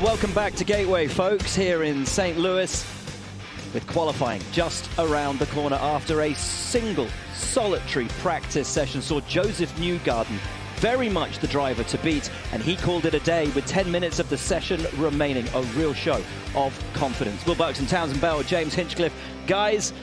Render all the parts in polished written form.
Welcome back to Gateway, folks, here in St. Louis, with qualifying just around the corner after a single solitary practice session saw Josef Newgarden very much the driver to beat, and he called it a day with 10 minutes of the session remaining. A real show of confidence. Will Buxton, Townsend Bell, James Hinchcliffe. Guys,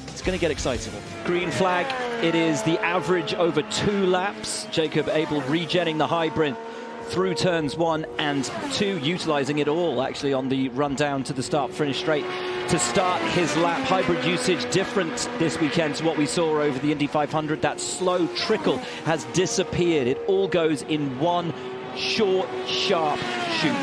it's going to get exciting. Green flag, it is the average over 2 laps. Jacob Abel regenning the hybrid through turns 1 and 2, utilizing it all actually on the run down to the start finish straight to start his lap. Hybrid usage different this weekend to what we saw over the Indy 500. That slow trickle has disappeared. It all goes in one short, sharp shoot.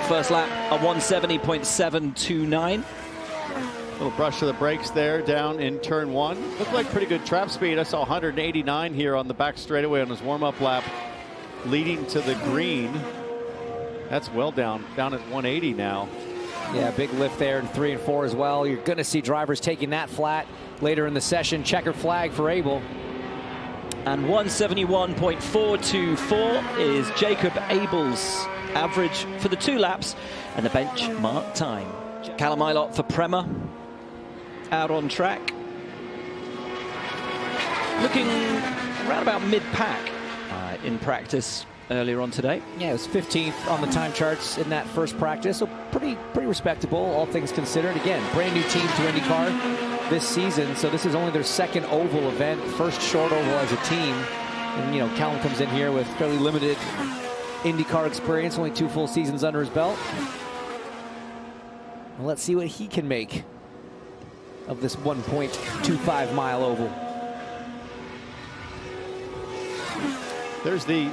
First lap, a 170.729. Little brush of the brakes there down in turn 1. Looked like pretty good trap speed. I saw 189 here on the back straightaway on his warm-up lap leading to the green. That's well down at 180 now. Yeah, big lift there in 3 and 4 as well. You're going to see drivers taking that flat later in the session. Checker flag for Abel. And 171.424 is Jacob Abel's average for the 2 laps and the benchmark time. Callum Ilott for Prema out on track, looking around about mid-pack in practice earlier on today. Yeah, it was 15th on the time charts in that first practice, so pretty respectable, all things considered. Again, brand new team to IndyCar this season, so this is only their second oval event, first short oval as a team. And you know, Callum comes in here with fairly limited IndyCar experience, only 2 full seasons under his belt. Well, let's see what he can make of this 1.25 mile oval. There's the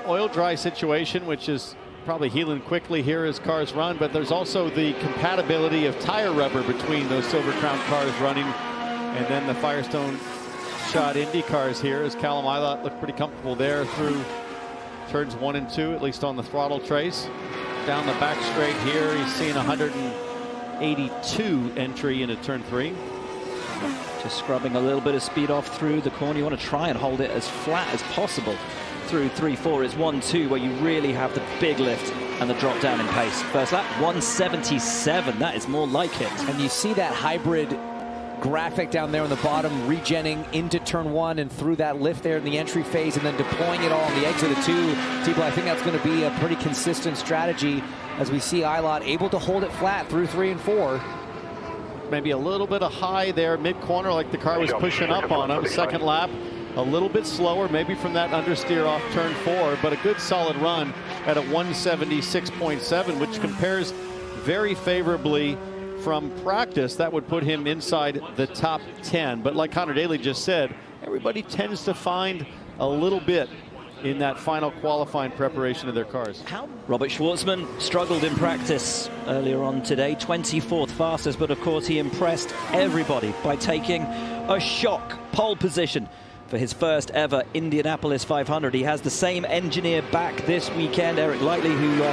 oil dry situation, which is probably healing quickly here as cars run, but there's also the compatibility of tire rubber between those Silver Crown cars running and then the Firestone shot Indy cars here, as Callum Ilott looked pretty comfortable there through turns 1 and 2, at least on the throttle trace. Down the back straight here, he's seeing 182 entry into turn 3. Just scrubbing a little bit of speed off through the corner. You want to try and hold it as flat as possible through 3-4. It's 1-2 where you really have the big lift and the drop down in pace. First lap, 177. That is more like it. And you see that hybrid graphic down there on the bottom, regenning into turn 1 and through that lift there in the entry phase, and then deploying it all on the exit of 2. People, I think that's going to be a pretty consistent strategy as we see Ilott able to hold it flat through 3 and 4. Maybe a little bit of high there mid-corner, like the car was pushing up on him. Second lap, a little bit slower, maybe from that understeer off turn 4, but a good solid run at a 176.7, which compares very favorably from practice. That would put him inside the top 10. But like Connor Daly just said, everybody tends to find a little bit in that final qualifying preparation of their cars. Robert Schwartzman struggled in practice earlier on today, 24th fastest, but of course he impressed everybody by taking a shock pole position for his first ever Indianapolis 500. He has the same engineer back this weekend, Eric Lightly, who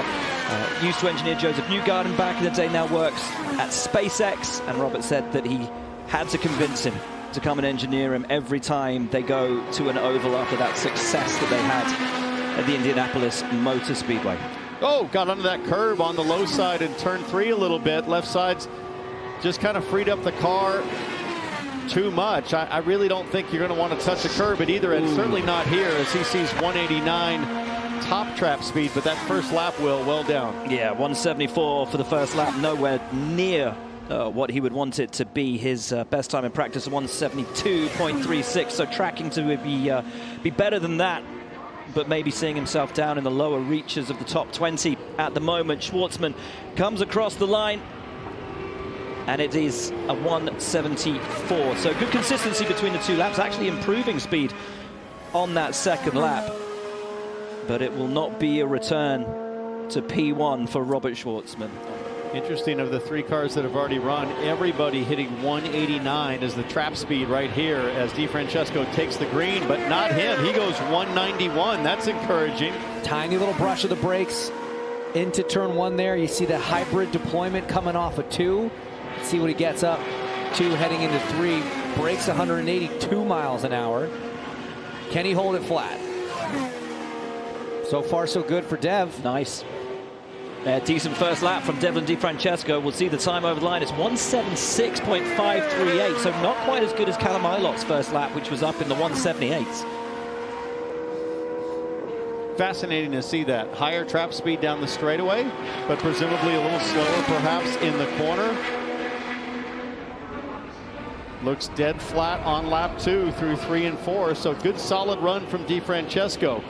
used to engineer Josef Newgarden back in the day, now works at SpaceX, and Robert said that he had to convince him to come and engineer him every time they go to an oval after that success that they had at the Indianapolis Motor Speedway. Oh, got under that curb on the low side in turn 3 a little bit. Left side's just kind of freed up the car too much. I really don't think you're going to want to touch a curb at either end. Certainly not here, as he sees 189 top trap speed, but that first lap well down. Yeah, 174 for the first lap, nowhere near what he would want it to be. His best time in practice, 172.36, so tracking to be better than that, but maybe seeing himself down in the lower reaches of the top 20 at the moment. Schwartzman comes across the line, and it is a 174. So good consistency between the 2 laps, actually improving speed on that second lap. But it will not be a return to P1 for Robert Schwartzman. Interesting, of the 3 cars that have already run, everybody hitting 189 is the trap speed right here as DeFrancesco takes the green, but not him. He goes 191. That's encouraging. Tiny little brush of the brakes into turn 1 there. You see the hybrid deployment coming off of 2. Let's see what he gets up to heading into 3. Brakes 182 miles an hour. Can he hold it flat? So far, so good for Dev. Nice. Decent first lap from Devlin DiFrancesco. We'll see the time over the line. It's 176.538, so not quite as good as Callum Ilot's first lap, which was up in the 178s. Fascinating to see that. Higher trap speed down the straightaway, but presumably a little slower perhaps in the corner. Looks dead flat on lap 2 through 3 and 4, so good solid run from DiFrancesco.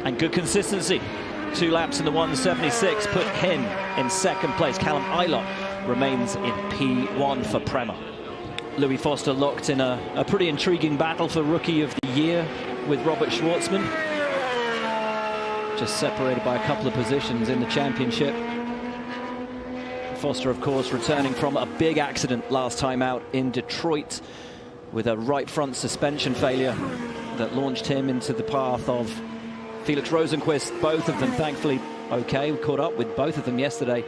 And good consistency. 2 laps in the 176 put him in second place. Callum Ilott remains in P1 for Prema. Louis Foster locked in a pretty intriguing battle for Rookie of the Year with Robert Schwartzman. Just separated by a couple of positions in the championship. Foster, of course, returning from a big accident last time out in Detroit with a right front suspension failure that launched him into the path of Felix Rosenqvist. Both of them, thankfully, okay. We caught up with both of them yesterday.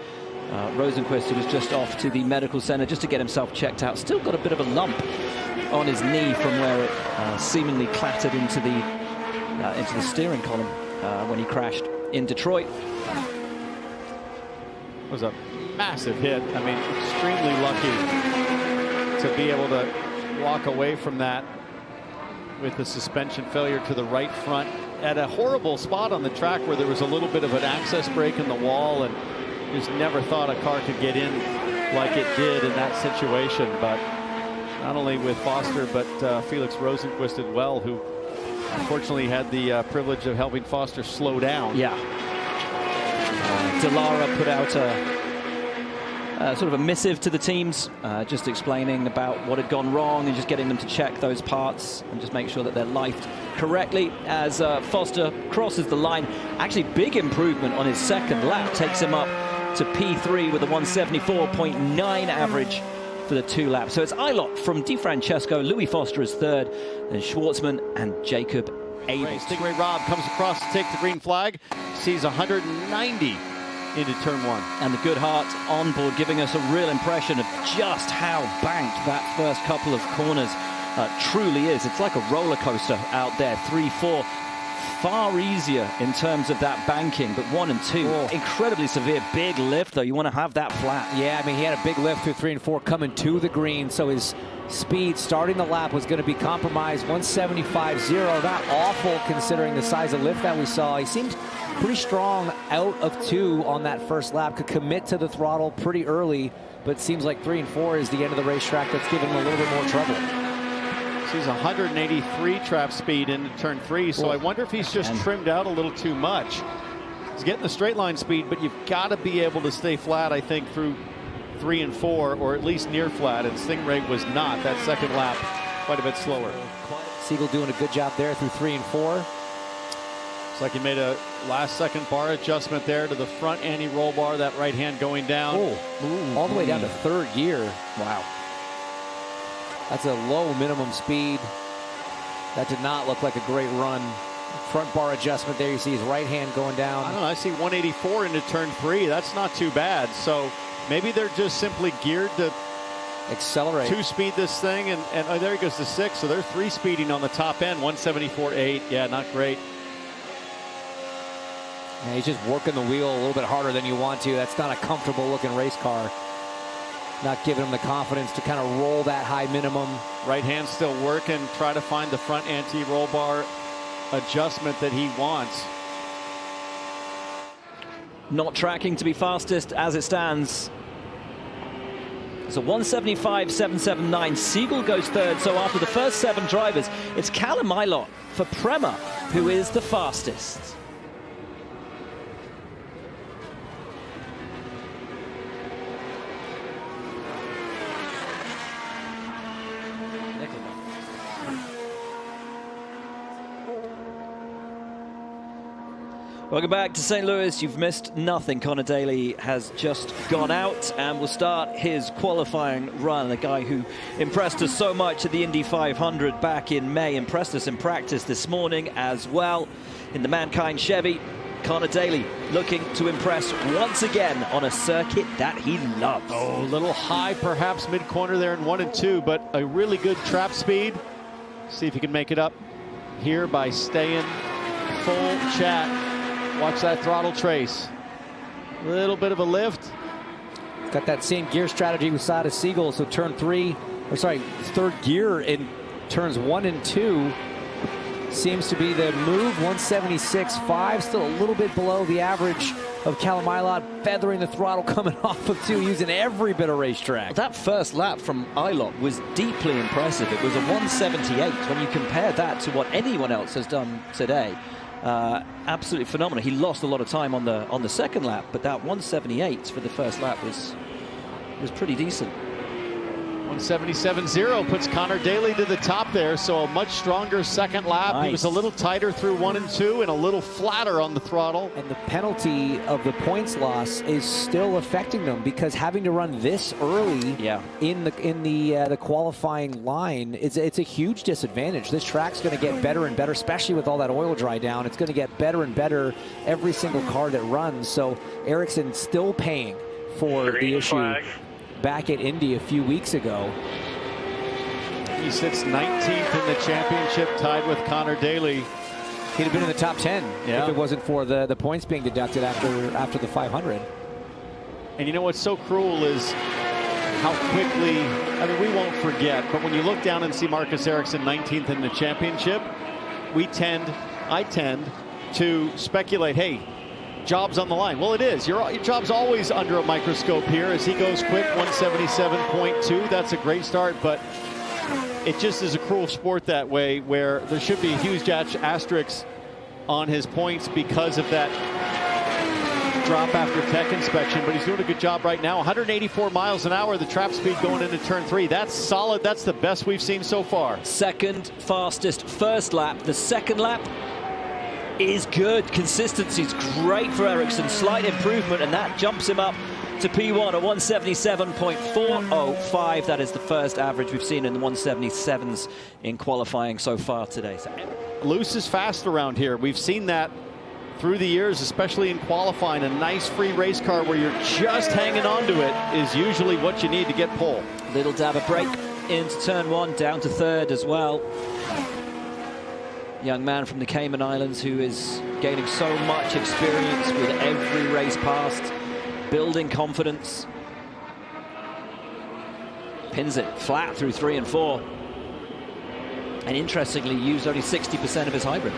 Rosenqvist, who was just off to the medical center just to get himself checked out. Still got a bit of a lump on his knee from where it seemingly clattered into the steering column when he crashed in Detroit. It was a massive hit. I mean, extremely lucky to be able to walk away from that with the suspension failure to the right front at a horrible spot on the track where there was a little bit of an access break in the wall, and just never thought a car could get in like it did in that situation. But not only with Foster, but Felix Rosenqvist as well, who unfortunately had the privilege of helping Foster slow down. Yeah. Delara put out sort of a missive to the teams, just explaining about what had gone wrong and just getting them to check those parts and just make sure that they're lifed correctly as Foster crosses the line. Actually, big improvement on his second lap, takes him up to P3 with a 174.9 average for the 2 laps. So it's Ilott from DiFrancesco, Louis Foster is third, then Schwartzman and Jacob Abel. Stingray Rob comes across to take the green flag, sees 190 into turn 1. And the Goodhart on board giving us a real impression of just how banked that first couple of corners truly is. It's like a roller coaster out there. 3, 4, far easier in terms of that banking, but 1 and 2, incredibly severe. Big lift, though. You want to have that flat. Yeah, I mean, he had a big lift through 3 and 4 coming to the green, so his speed starting the lap was going to be compromised. 175.0, not awful considering the size of lift that we saw. He seemed pretty strong out of 2 on that first lap, could commit to the throttle pretty early, but it seems like 3 and 4 is the end of the racetrack that's giving him a little bit more trouble. He's 183 trap speed into turn 3, so I wonder if he's just trimmed out a little too much. He's getting the straight line speed, but you've got to be able to stay flat, I think, through 3 and 4, or at least near flat, and Stingray was not. That second lap quite a bit slower. Siegel doing a good job there through 3 and 4. Looks like he made a last-second bar adjustment there to the front anti-roll bar, that right hand going down. All the way down to 3rd gear. Wow. That's a low minimum speed. That did not look like a great run. Front bar adjustment there. You see his right hand going down. I don't know. I see 184 into turn 3. That's not too bad. So maybe they're just simply geared to accelerate, 2-speed this thing. And oh, there he goes to 6. So they're 3-speeding on the top end. 174.8. Yeah, not great. Yeah, he's just working the wheel a little bit harder than you want to. That's not a comfortable looking race car. Not giving him the confidence to kind of roll that high minimum. Right hand still working, try to find the front anti-roll bar adjustment that he wants. Not tracking to be fastest as it stands. So 175.779. Siegel goes 3rd. So after the first 7 drivers, it's Callum Ilott for Prema who is the fastest. Welcome back to St. Louis. You've missed nothing. Connor Daly has just gone out and will start his qualifying run. A guy who impressed us so much at the Indy 500 back in May. Impressed us in practice this morning as well. In the Mankind Chevy, Connor Daly looking to impress once again on a circuit that he loves. Oh, a little high perhaps mid-corner there in 1 and 2, but a really good trap speed. See if he can make it up here by staying full chat. Watch that throttle trace. A little bit of a lift. Got that same gear strategy we saw at Siegel. So turn 3, or sorry, third gear in turns 1 and 2 seems to be the move. 176.5, still a little bit below the average of Callum Ilott, feathering the throttle coming off of 2, using every bit of racetrack. That first lap from Ilott was deeply impressive. It was a 178 when you compare that to what anyone else has done today. Absolutely phenomenal. He lost a lot of time on the second lap, but that 178 for the first lap was pretty decent. 177.0 puts Connor Daly to the top there, so a much stronger second lap. Nice. He was a little tighter through 1 and 2 and a little flatter on the throttle. And the penalty of the points loss is still affecting them, because having to run this early in the qualifying line, it's a huge disadvantage. This track's going to get better and better, especially with all that oil dry down. It's going to get better and better every single car that runs. So Ericsson still paying for the issue back at Indy a few weeks ago. He sits 19th in the championship, tied with Connor Daly. He'd have been in the top 10 if it wasn't for the points being deducted after the 500. And you know what's so cruel is how quickly, I mean, we won't forget, but when you look down and see Marcus Ericsson 19th in the championship, I tend to speculate, hey, job's on the line. Well, it is. Your job's always under a microscope here as he goes quick, 177.2. That's a great start, but it just is a cruel sport that way, where there should be a huge asterisk on his points because of that drop after tech inspection, but he's doing a good job right now. 184 miles an hour, the trap speed going into turn 3. That's solid. That's the best we've seen so far. Second fastest first lap. The second lap is good. Consistency's great for Ericsson. Slight improvement, and that jumps him up to P1 at 177.405. That is the first average we've seen in the 177s in qualifying so far today. So, loose is fast around here. We've seen that through the years, especially in qualifying. A nice free race car where you're just hanging on to it is usually what you need to get pole. Little dab of brake into turn 1, down to third as well. Young man from the Cayman Islands who is gaining so much experience with every race past, building confidence. Pins it flat through 3 and 4. And interestingly, used only 60% of his hybrid.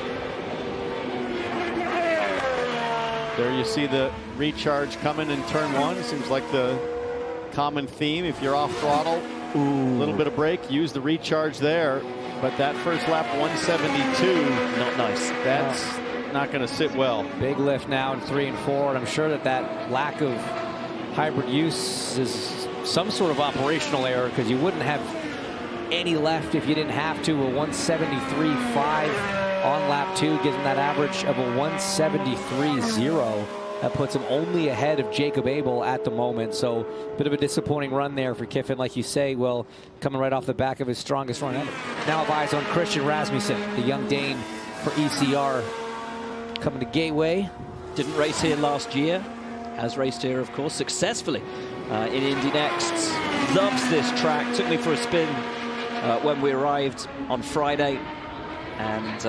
There you see the recharge coming in turn 1. Seems like the common theme. If you're off throttle, a little bit of brake, use the recharge there. But that first lap, 172, not nice. That's not going to sit well. Big lift now in 3 and 4, and I'm sure that lack of hybrid use is some sort of operational error, because you wouldn't have any left if you didn't have to. A 173.5 on lap 2 gives him that average of a 173.0. That puts him only ahead of Jacob Abel at the moment. So a bit of a disappointing run there for Kiffin, like you say. Well, coming right off the back of his strongest run ever. Now have eyes on Christian Rasmussen, the young Dane for ECR, coming to Gateway. Didn't race here last year. Has raced here, of course, successfully in Indy Next. Loves this track. Took me for a spin when we arrived on Friday. And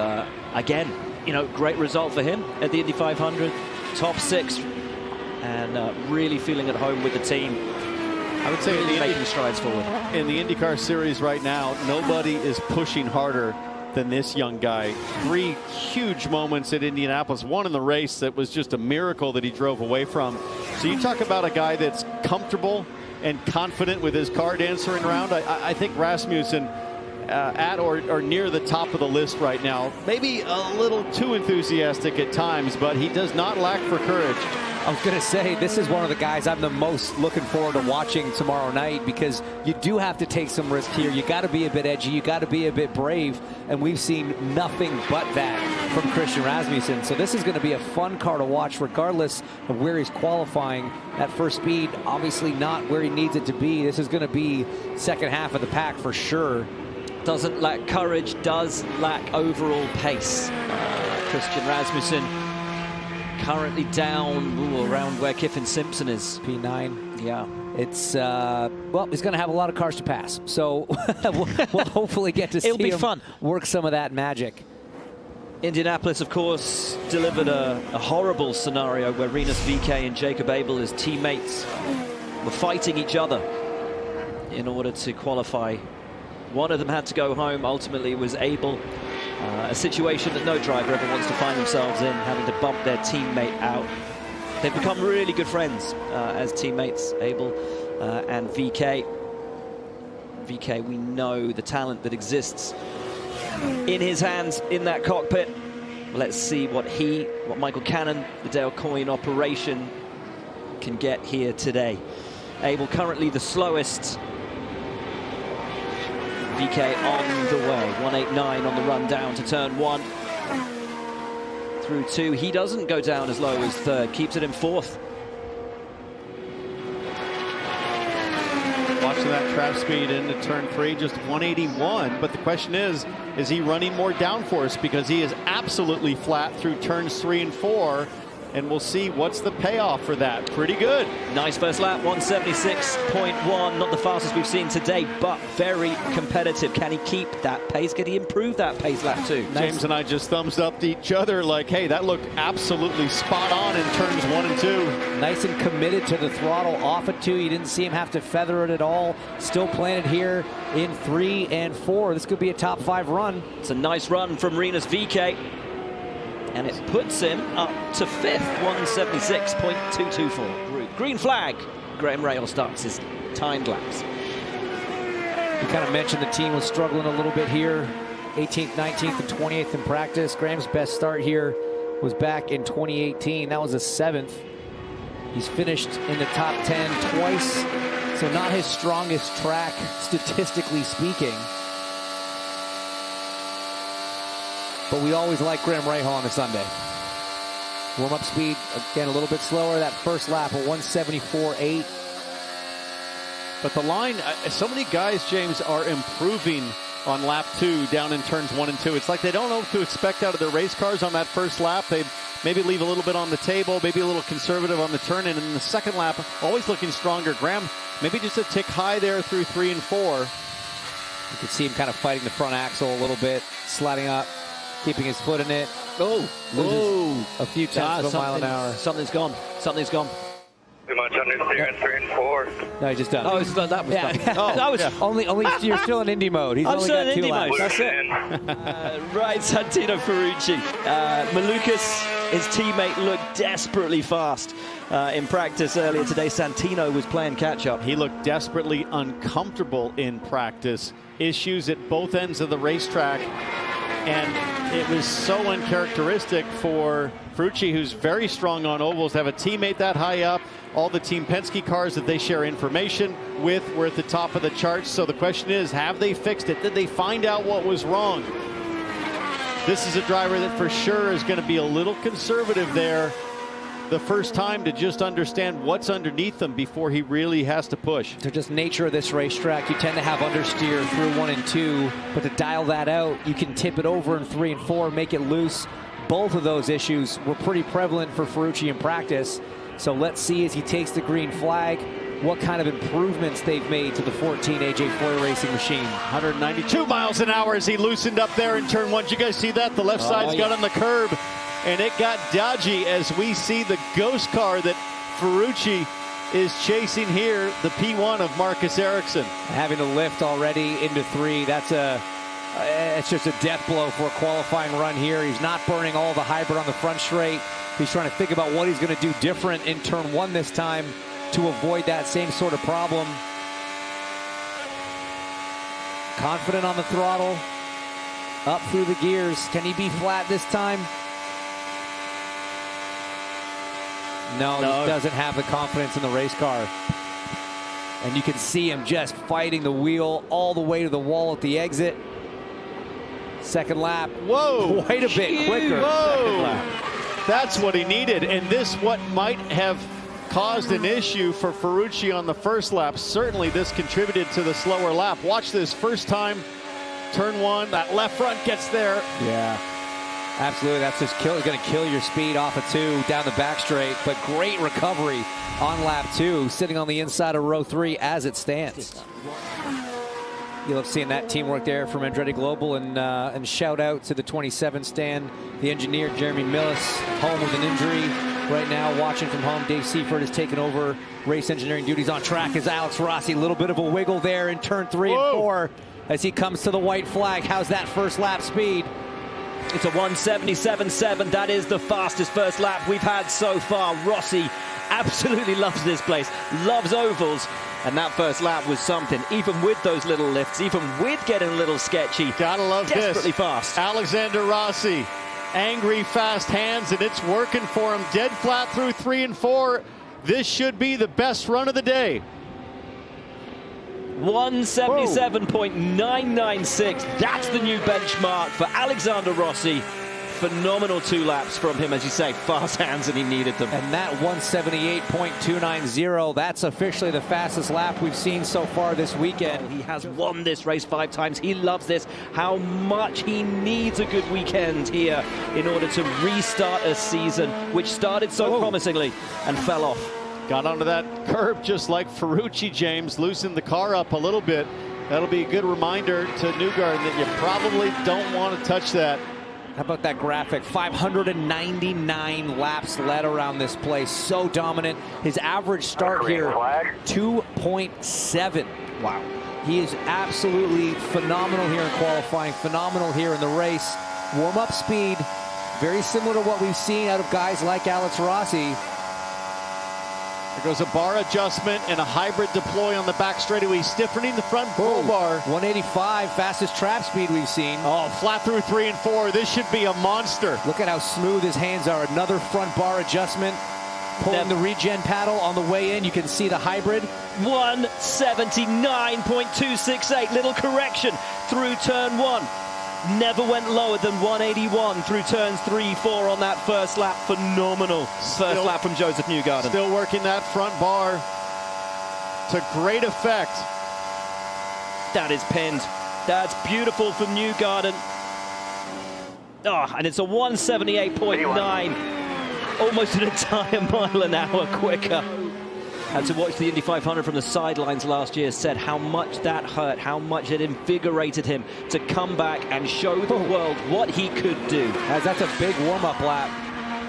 again, you know, great result for him at the Indy 500. Top 6, and really feeling at home with the team. I would say really making strides forward. In the IndyCar Series right now, nobody is pushing harder than this young guy. 3 huge moments at Indianapolis. One in the race that was just a miracle that he drove away from. So you talk about a guy that's comfortable and confident with his car dancing around. I think Rasmussen at or near the top of the list right now. Maybe a little too enthusiastic at times, but he does not lack for courage. I was going to say, this is one of the guys I'm the most looking forward to watching tomorrow night, because you do have to take some risk here. You got to be a bit edgy. You got to be a bit brave. And we've seen nothing but that from Christian Rasmussen. So this is going to be a fun car to watch, regardless of where he's qualifying. At first speed, obviously not where he needs it to be. This is going to be second half of the pack for sure. Doesn't lack courage, does lack overall pace. Christian Rasmussen currently down around where Kiffin Simpson is. P9. Yeah. It's, well, he's going to have a lot of cars to pass. So we'll hopefully get to see him fun. Work some of that magic. Indianapolis, of course, delivered a horrible scenario where Rinus VeeKay and Jacob Abel, his teammates, were fighting each other in order to qualify. One of them had to go home. Ultimately, it was Abel. A situation that no driver ever wants to find themselves in, having to bump their teammate out. They've become really good friends as teammates, Abel and VeeKay. VeeKay, we know the talent that exists in his hands in that cockpit. Let's see what Michael Cannon, the Dale Coyne operation, can get here today. Abel currently the slowest. VeeKay on the way, 189 on the run down to turn 1. Through 2, he doesn't go down as low as 3rd, keeps it in 4th. Watching that trap speed into turn 3, just 181. But the question is he running more downforce? Because he is absolutely flat through turns 3 and 4. And we'll see what's the payoff for that. Pretty good. Nice first lap, 176.1. Not the fastest we've seen today, but very competitive. Can he keep that pace? Can he improve that pace lap 2? James and I just thumbs up to each other like, hey, that looked absolutely spot on in turns 1 and 2. Nice and committed to the throttle off at 2. You didn't see him have to feather it at all. Still planted here in 3 and 4. This could be a top 5 run. It's a nice run from Rinus VeeKay. And it puts him up to 5th, 176.224. Green flag. Graham Rahal starts his timed laps. We kind of mentioned the team was struggling a little bit here. 18th, 19th, and 28th in practice. Graham's best start here was back in 2018. That was a 7th. He's finished in the top 10 twice. So not his strongest track, statistically speaking. But we always like Graham Rahal on a Sunday. Warm-up speed, again, a little bit slower. That first lap at 174.8. But the line, so many guys, James, are improving on lap 2 down in turns 1 and 2. It's like they don't know what to expect out of their race cars on that first lap. They maybe leave a little bit on the table, maybe a little conservative on the turn. And in the second lap, always looking stronger. Graham, maybe just a tick high there through 3 and 4. You can see him kind of fighting the front axle a little bit, sliding up, keeping his foot in it. Loses a few tenths of a mile an hour. Something's gone. Something's gone. Too much understeer in 3 and 4. No, he's just done. Oh, that was done. That was only you're still in Indy mode. He's I'm only still got in 2 Indy laps. mode. That's it. Right, Santino Ferrucci. Malukas, his teammate, looked desperately fast in practice earlier today. Santino was playing catch-up. He looked desperately uncomfortable in practice. Issues at both ends of the racetrack. And it was so uncharacteristic for Ferrucci, who's very strong on ovals, to have a teammate that high up. All the Team Penske cars that they share information with were at the top of the charts. So the question is, have they fixed it? Did they find out what was wrong? This is a driver that for sure is going to be a little conservative there the first time to just understand what's underneath them before he really has to push. So just nature of this racetrack, you tend to have understeer through 1 and 2, but to dial that out, you can tip it over in 3 and 4, make it loose. Both of those issues were pretty prevalent for Ferrucci in practice. So let's see, as he takes the green flag, what kind of improvements they've made to the 14 AJ Foyt Racing machine. 192 miles an hour as he loosened up there in turn 1. Did you guys see that? The left side's got on the curb. And it got dodgy as we see the ghost car that Ferrucci is chasing here, the P1 of Marcus Ericsson. Having to lift already into 3, it's just a death blow for a qualifying run here. He's not burning all the hybrid on the front straight. He's trying to think about what he's going to do different in turn 1 this time to avoid that same sort of problem. Confident on the throttle, up through the gears. Can he be flat this time? No, he doesn't have the confidence in the race car. And you can see him just fighting the wheel all the way to the wall at the exit. Second lap. Whoa! Quite a bit quicker. Whoa! That's what he needed. And this what might have caused an issue for Ferrucci on the first lap. Certainly this contributed to the slower lap. Watch this first time. Turn 1, that left front gets there. Yeah. Absolutely, that's just going to kill your speed off of 2 down the back straight, but great recovery on lap 2, sitting on the inside of row 3 as it stands. You love seeing that teamwork there from Andretti Global, and shout out to the 27 stand, the engineer Jeremy Millis, home with an injury right now, watching from home. Dave Seifert has taken over race engineering duties on track as Alex Rossi. A little bit of a wiggle there in turn 3 and 4 as he comes to the white flag. How's that first lap speed? It's a 177.7. That is the fastest first lap we've had so far. Rossi absolutely loves this place, loves ovals. And that first lap was something, even with those little lifts, even with getting a little sketchy. Gotta love desperately this. Fast. Alexander Rossi, angry, fast hands, and it's working for him. Dead flat through 3 and 4. This should be the best run of the day. 177.996. That's the new benchmark for Alexander Rossi. Phenomenal 2 laps from him, as you say, fast hands, and he needed them. And that 178.290, that's officially the fastest lap we've seen so far this weekend. He has won this race 5 times. He loves this. How much he needs a good weekend here in order to restart a season which started so promisingly and fell off. Got onto that curb just like Ferrucci, James, loosened the car up a little bit. That'll be a good reminder to Newgarden that you probably don't want to touch that. How about that graphic? 599 laps led around this place. So dominant. His average start here, 2.7. Wow. He is absolutely phenomenal here in qualifying, phenomenal here in the race. Warm-up speed, very similar to what we've seen out of guys like Alex Rossi. There goes a bar adjustment and a hybrid deploy on the back straightaway, stiffening the front bull bar. 185, fastest trap speed we've seen. Oh, flat through 3 and 4. This should be a monster. Look at how smooth his hands are. Another front bar adjustment. Pulling the regen paddle on the way in. You can see the hybrid. 179.268. Little correction through turn 1. Never went lower than 181 through turns 3, 4 on that first lap. Phenomenal first lap from Josef Newgarden. Still working that front bar to great effect. That is pinned. That's beautiful from Newgarden. Oh, and it's a 178.9. Almost an entire mile an hour quicker. And to watch the Indy 500 from the sidelines last year said how much that hurt, how much it invigorated him to come back and show the world what he could do. As that's a big warm-up lap.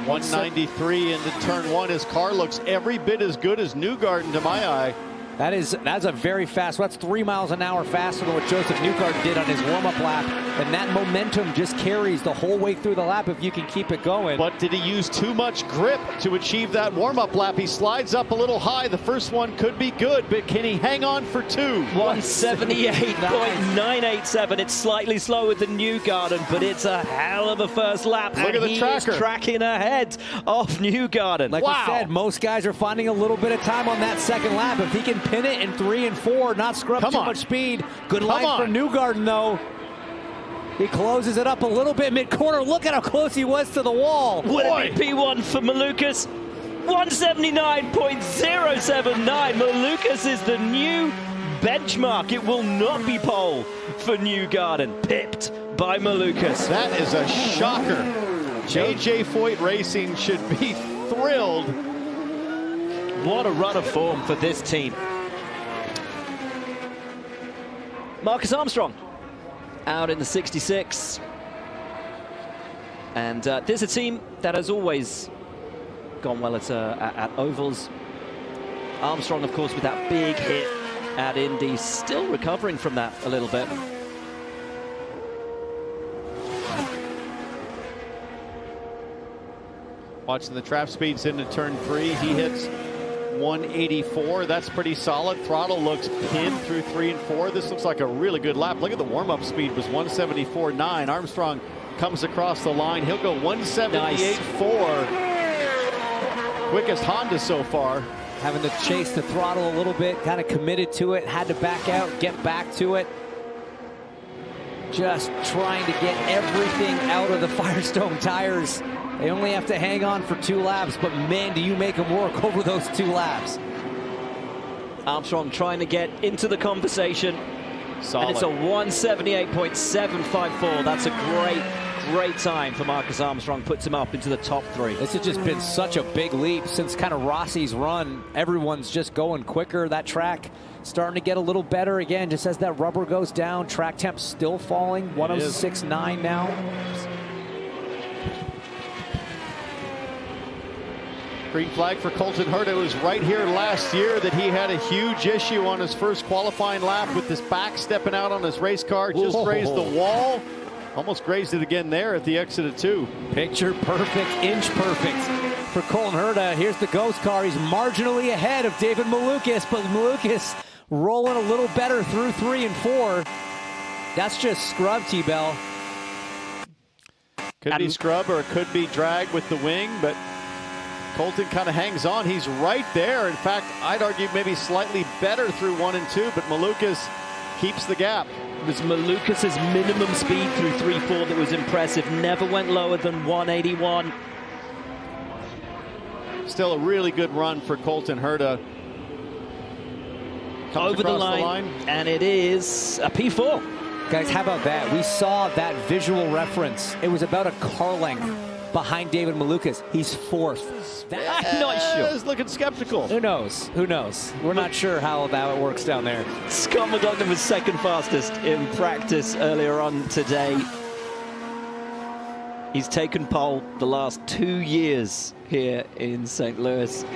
193 into turn 1. His car looks every bit as good as Newgarden to my eye. That's a very fast. That's 3 miles an hour faster than what Josef Newgarden did on his warm-up lap. And that momentum just carries the whole way through the lap if you can keep it going. But did he use too much grip to achieve that warm-up lap? He slides up a little high. The first one could be good, but can he hang on for 2? 178.987. It's slightly slower than Newgarden, but it's a hell of a first lap. Look at the tracker. He's tracking ahead of Newgarden. Like we said, most guys are finding a little bit of time on that second lap. If he can pin it in 3 and 4, not scrub too much speed. Good line from Newgarden, though. He closes it up a little bit mid-corner. Look at how close he was to the wall. Would it be P1 for Malukas? 179.079. Malukas is the new benchmark. It will not be pole for Newgarden. Pipped by Malukas. That is a shocker. JJ Foyt Racing should be thrilled. What a run of form for this team. Marcus Armstrong out in the 66. And there's a team that has always gone well at ovals. Armstrong, of course, with that big hit at Indy, still recovering from that a little bit. Watching the trap speeds into turn 3, he hits 184. That's pretty solid. Throttle looks pinned through 3 and 4. This looks like a really good lap. Look at the warm-up speed was 174.9. Armstrong comes across the line. He'll go 178.4. Quickest Honda so far. Having to chase the throttle a little bit, kind of committed to it, had to back out, get back to it. Just trying to get everything out of the Firestone tires. They only have to hang on for 2 laps, but man, do you make them work over those 2 laps. Armstrong trying to get into the conversation. Solid. And it's a 178.754. That's a great time for Marcus Armstrong, puts him up into the top 3. This has just been such a big leap since kind of Rossi's run. Everyone's just going quicker. That track starting to get a little better again, just as that rubber goes down. Track temp's still falling, 106.9 now. Green flag for Colton Herta. It was right here last year that he had a huge issue on his first qualifying lap with this back stepping out on his race car. Just grazed the wall. Almost grazed it again there at the exit of 2. Picture perfect, inch perfect for Colton Herta. Here's the ghost car. He's marginally ahead of David Malukas, but Malukas rolling a little better through 3 and 4. That's just scrub, T-Bell. Could be scrub or it could be drag with the wing, but Colton kind of hangs on. He's right there. In fact, I'd argue maybe slightly better through 1 and 2, but Malukas keeps the gap. It was Malukas' minimum speed through 3-4 that was impressive. Never went lower than 181. Still a really good run for Colton Herta. Over the line, and it is a P4. Guys, how about that? We saw that visual reference. It was about a car length behind David Malukas. He's 4th. I'm not sure. He's looking skeptical. Who knows? Who knows? We're not sure how it works down there. Scott McLaughlin was 2nd fastest in practice earlier on today. He's taken pole the last 2 years here in St. Louis,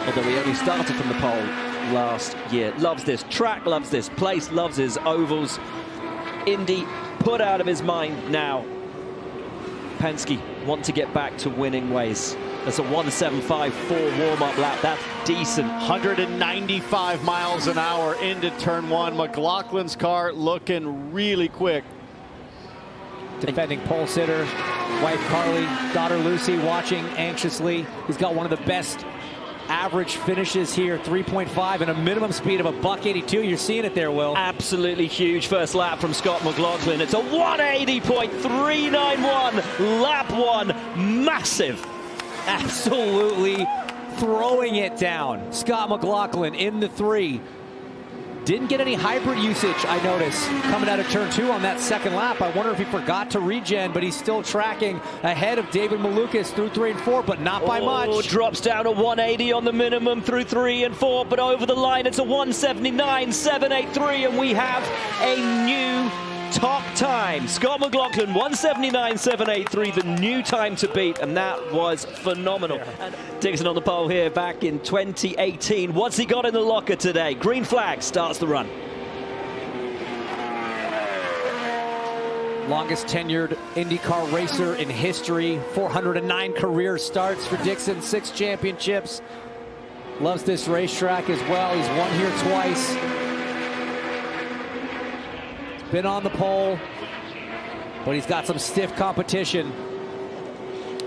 although he only started from the pole last year. Loves this track, loves this place, loves his ovals. Indy put out of his mind now. Penske want to get back to winning ways. That's a 1:7.54 warm-up lap. That's decent. 195 miles an hour into turn 1. McLaughlin's car looking really quick. Defending pole sitter, wife Carly, daughter Lucy watching anxiously. He's got one of the best average finishes here, 3.5 and a minimum speed of a $1.82. You're seeing it there, Will. Absolutely huge first lap from Scott McLaughlin. It's a 180.391 lap 1. Massive. Absolutely throwing it down. Scott McLaughlin in the 3. Didn't get any hybrid usage, I noticed, coming out of turn 2 on that 2nd lap. I wonder if he forgot to regen, but he's still tracking ahead of David Malukas through 3 and 4, but not by much. Drops down to 180 on the minimum through 3 and 4, but over the line it's a 179.783, and we have a new top time. Scott McLaughlin, 179.783, the new time to beat, and that was phenomenal. And Dixon on the pole here back in 2018. What's he got in the locker today? Green flag starts the run. Longest tenured IndyCar racer in history. 409 career starts for Dixon, 6 championships. Loves this racetrack as well. He's won here twice. Been on the pole, but he's got some stiff competition.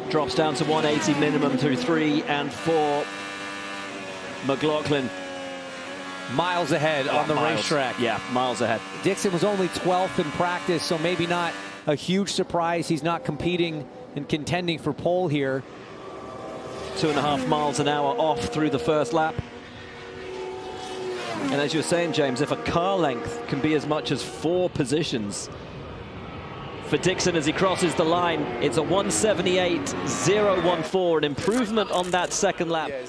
Drops down to 180 minimum through 3 and 4. McLaughlin miles ahead on the racetrack. Yeah, miles ahead. Dixon was only 12th in practice, so maybe not a huge surprise. He's not competing and contending for pole here. 2.5 miles an hour off through the first lap. And as you were saying, James, if a car length can be as much as 4 positions for Dixon as he crosses the line, it's a 178.014, an improvement on that 2nd lap. Yeah,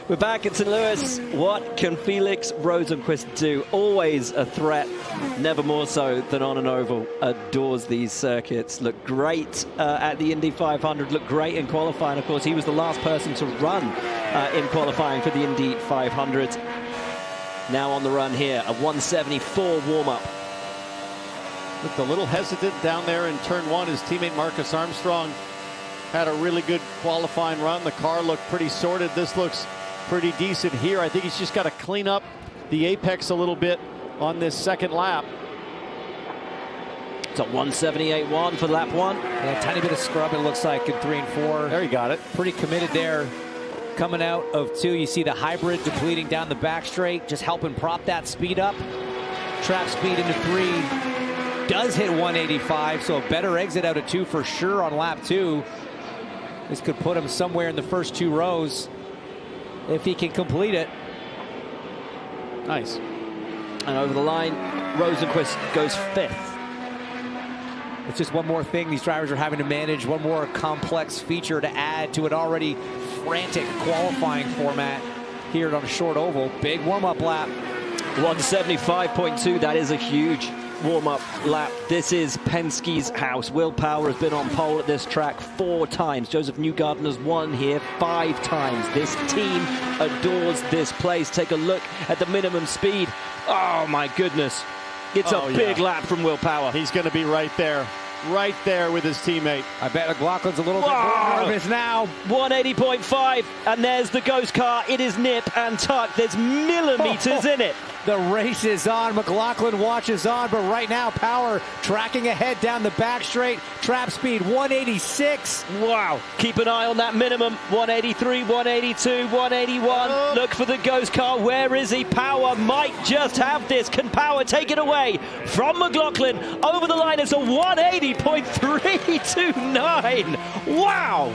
We're back at St. Louis. What can Felix Rosenqvist do? Always a threat, never more so than on an oval. Adores these circuits. Looked great at the Indy 500. Looked great in qualifying. Of course, he was the last person to run in qualifying for the Indy 500. Now on the run here, a 174 warm-up. Looked a little hesitant down there in turn 1. His teammate Marcus Armstrong had a really good qualifying run. The car looked pretty sorted. This looks pretty decent here. I think he's just got to clean up the apex a little bit on this 2nd lap. It's a 178.1 for lap 1. And a tiny bit of scrub, it looks like, in 3 and 4. There, he got it. Pretty committed there. Coming out of 2, you see the hybrid depleting down the back straight, just helping prop that speed up. Trap speed into 3. Does hit 185, so a better exit out of 2 for sure on lap 2. This could put him somewhere in the first 2 rows if he can complete it. Nice. And over the line, Rosenquist goes 5th. It's just one more thing these drivers are having to manage, one more complex feature to add to an already frantic qualifying format here on a short oval. Big warm-up lap. 175.2, that is a huge warm-up lap. This is Penske's house. Will Power has been on pole at this track 4 times. Josef Newgarden has won here 5 times. This team adores this place. Take a look at the minimum speed. Oh my goodness. It's a big lap from Will Power. He's going to be right there with his teammate. I bet McLaughlin's a little bit more nervous now. 180.5, and there's the ghost car. It is nip and tuck. There's millimeters in it. The race is on. McLaughlin watches on, but right now Power tracking ahead down the back straight. Trap speed 186. Wow. Keep an eye on that minimum. 183, 182, 181. Look for the ghost car. Where is he? Power might just have this. Can Power take it away from McLaughlin? Over the line, it's a 180.329. Wow.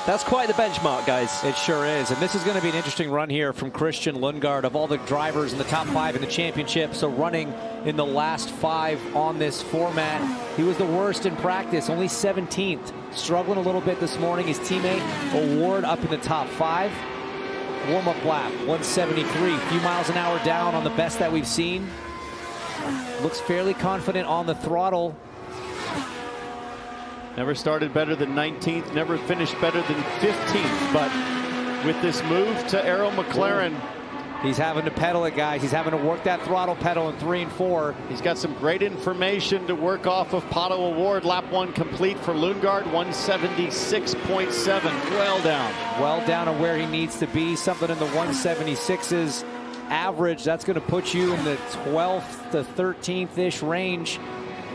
That's quite the benchmark, guys. It sure is. And this is going to be an interesting run here from Christian Lundgaard. Of all the drivers in the top 5 in the championship, so running in the last 5 on this format, he was the worst in practice, only 17th. Struggling a little bit this morning. His teammate, Award, up in the top 5. Warm-up lap, 173. A few miles an hour down on the best that we've seen. Looks fairly confident on the throttle. Never started better than 19th, never finished better than 15th, but with this move to Arrow McLaren, he's having to pedal it, guys. He's having to work that throttle pedal in 3 and 4. He's got some great information to work off of. Pato Award, lap 1 complete for Lundgaard, 176.7, well down. Well down on where he needs to be, something in the 176s average. That's going to put you in the 12th to 13th-ish range.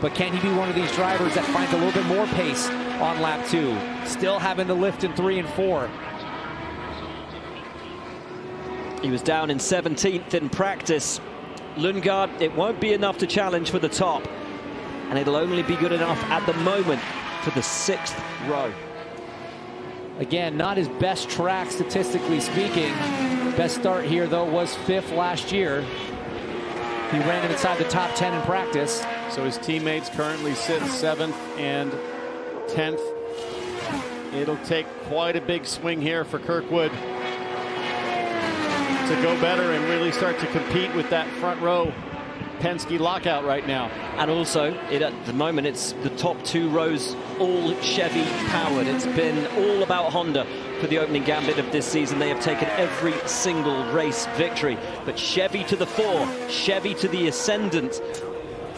But can he be one of these drivers that finds a little bit more pace on lap 2? Still having to lift in 3 and 4. He was down in 17th in practice. Lundgaard, it won't be enough to challenge for the top. And it'll only be good enough at the moment for the 6th row. Again, not his best track statistically speaking. Best start here, though, was 5th last year. He ran inside the top 10 in practice. So his teammates currently sit 7th and 10th. It'll take quite a big swing here for Kirkwood to go better and really start to compete with that front row Penske lockout right now. And also, at the moment, it's the top 2 rows all Chevy powered. It's been all about Honda for the opening gambit of this season. They have taken every single race victory. But Chevy to the 4, Chevy to the ascendant.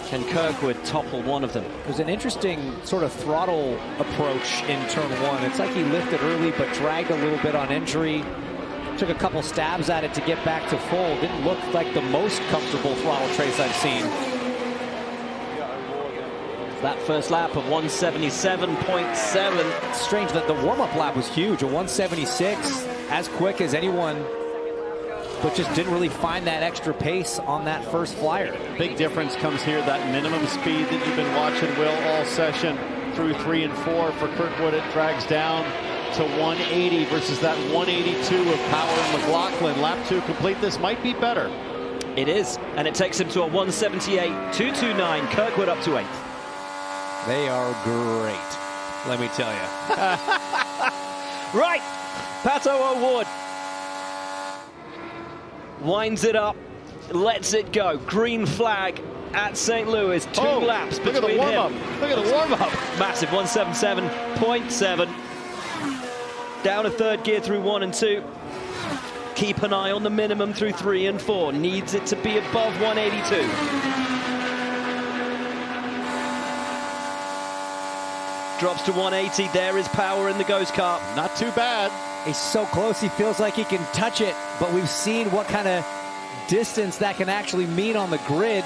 Can Kirkwood topple one of them? There's an interesting sort of throttle approach in turn 1. It's like he lifted early but dragged a little bit on entry. Took a couple stabs at it to get back to full. Didn't look like the most comfortable throttle trace I've seen. That first lap of 177.7. It's strange that the warm-up lap was huge. A 176, as quick as anyone, but just didn't really find that extra pace on that first flyer. Big difference comes here, that minimum speed that you've been watching, Will, all session through 3 and 4 for Kirkwood. It drags down to 180 versus that 182 of Power and McLaughlin. Lap 2 complete. This might be better. It is, and it takes him to a 178.229. Kirkwood up to 8th. They are great, let me tell you. Right, Pato O'Ward winds it up, lets it go. Green flag at St. Louis. 2 laps between look at the warm-up. Look at the warm-up. Massive 177.7. Down a 3rd gear through 1 and 2. Keep an eye on the minimum through 3 and 4. Needs it to be above 182. Drops to 180. There is Power in the ghost car. Not too bad. He's so close, he feels like he can touch it, but we've seen what kind of distance that can actually mean on the grid.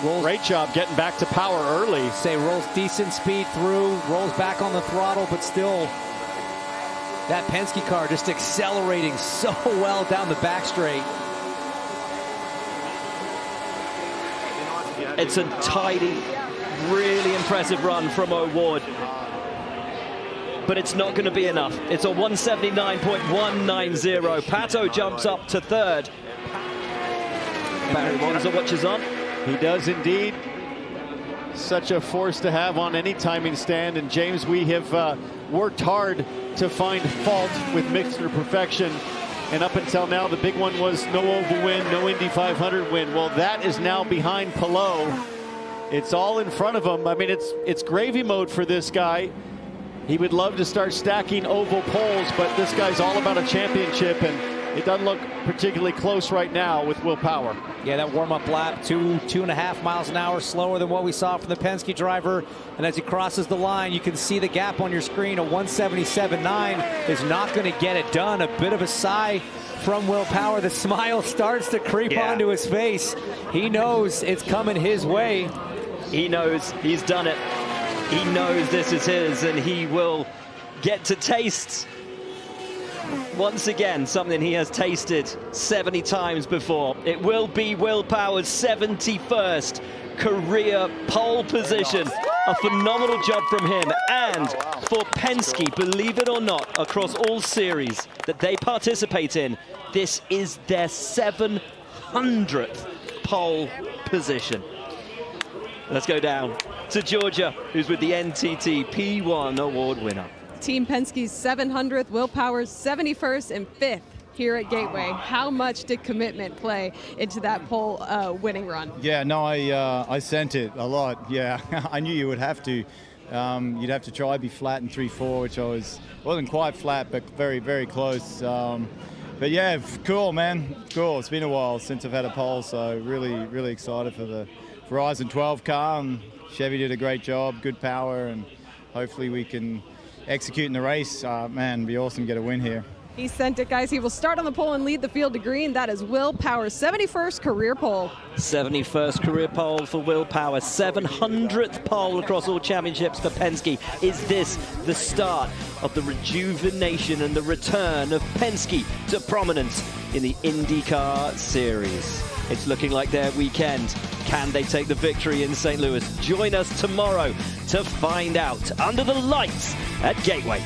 Great job getting back to Power early. Say rolls decent speed through, rolls back on the throttle, but still that Penske car just accelerating so well down the back straight. It's a tidy, really impressive run from O'Ward. But it's not going to be enough. It's a 179.190. Pato jumps up to third. Barry Wanzer watches on. He does indeed. Such a force to have on any timing stand. And James, we have worked hard to find fault with Mixer Perfection. And up until now, the big one was no oval win, no Indy 500 win. Well, that is now behind Palou. It's all in front of him. I mean, it's gravy mode for this guy. He would love to start stacking oval poles, but this guy's all about a championship, and it doesn't look particularly close right now with Will Power. Yeah, that warm-up lap, 2.5 miles an hour slower than what we saw from the Penske driver. And as he crosses the line, you can see the gap on your screen. A 177.9 is not going to get it done. A bit of a sigh from Will Power. The smile starts to creep onto his face. He knows it's coming his way. He knows he's done it. He knows this is his, and he will get to taste once again something he has tasted 70 times before. It will be Will Power's 71st career pole position. A phenomenal job from him. And for Penske, believe it or not, across all series that they participate in, this is their 700th pole position. Let's go down to Georgia, who's with the NTT P1 award winner. Team Penske's 700th, Will Power's 71st and 5th here at Gateway. How much did commitment play into that pole winning run? Yeah, no, I sent it a lot. Yeah, I knew you would have to. You'd have to try be flat in 3-4, which wasn't quite flat, but very, very close. But yeah, cool, man. Cool. It's been a while since I've had a pole, so really, really excited for the Verizon 12 car. And Chevy did a great job, good power, and hopefully we can execute in the race. Man, it'd be awesome to get a win here. He sent it, guys. He will start on the pole and lead the field to green. That is Will Power's 71st career pole. 71st career pole for Will Power. 700th pole across all championships for Penske. Is this the start of the rejuvenation and the return of Penske to prominence in the IndyCar Series? It's looking like their weekend. Can they take the victory in St. Louis? Join us tomorrow to find out under the lights at Gateway.